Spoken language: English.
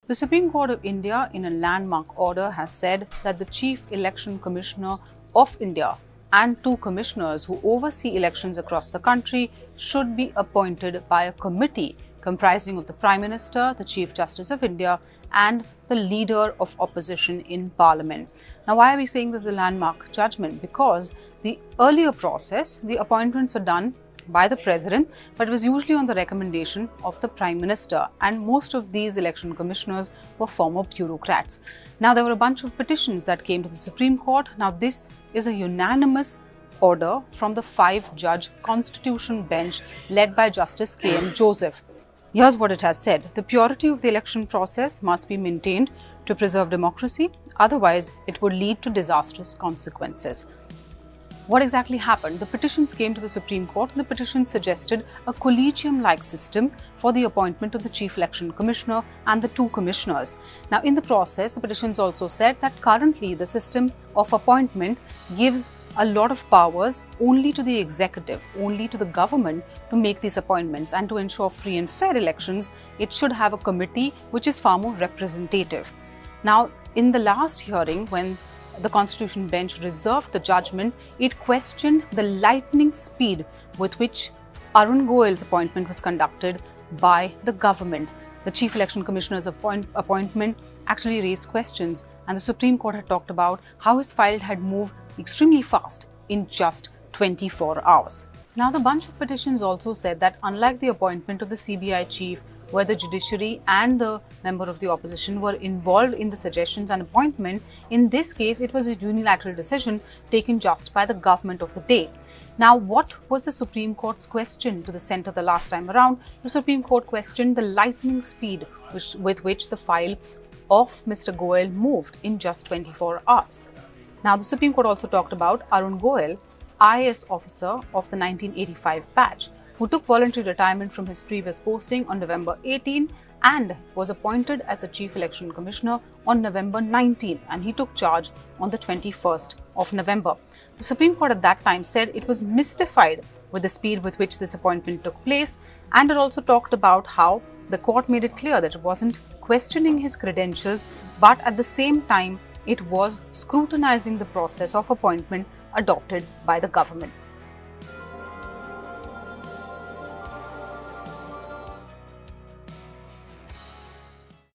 The Supreme Court of India, in a landmark order, has said that the Chief Election Commissioner of India and 2 commissioners who oversee elections across the country should be appointed by a committee comprising of the Prime Minister, the Chief Justice of India, and the Leader of Opposition in Parliament. Now, why are we saying this is a landmark judgment? Because the earlier process, the appointments were done by the President, but it was usually on the recommendation of the Prime Minister, and most of these election commissioners were former bureaucrats. Now, there were a bunch of petitions that came to the Supreme Court. Now, this is a unanimous order from the 5-judge Constitution bench led by Justice K.M. Joseph. Here's what it has said. The purity of the election process must be maintained to preserve democracy, otherwise it would lead to disastrous consequences. What exactly happened? The petitions came to the Supreme Court and the petitions suggested a collegium-like system for the appointment of the Chief Election Commissioner and the 2 commissioners. Now, in the process, the petitions also said that currently the system of appointment gives a lot of powers only to the executive, only to the government to make these appointments, and to ensure free and fair elections, it should have a committee which is far more representative. Now, in the last hearing, when the Constitution bench reserved the judgment, it questioned the lightning speed with which Arun Goel's appointment was conducted by the government. The Chief Election Commissioner's appointment actually raised questions, and the Supreme Court had talked about how his file had moved extremely fast in just 24 hours. Now, the bunch of petitions also said that unlike the appointment of the CBI chief, where the judiciary and the member of the opposition were involved in the suggestions and appointment, in this case it was a unilateral decision taken just by the government of the day. Now, what was the Supreme Court's question to the centre the last time around? The Supreme Court questioned the lightning speed with which the file of Mr. Goel moved in just 24 hours. Now, the Supreme Court also talked about Arun Goel, IAS officer of the 1985 batch, who took voluntary retirement from his previous posting on November 18 and was appointed as the Chief Election Commissioner on November 19, and he took charge on the 21st of November. The Supreme Court at that time said it was mystified with the speed with which this appointment took place, and it also talked about how the court made it clear that it wasn't questioning his credentials, but at the same time it was scrutinizing the process of appointment adopted by the government.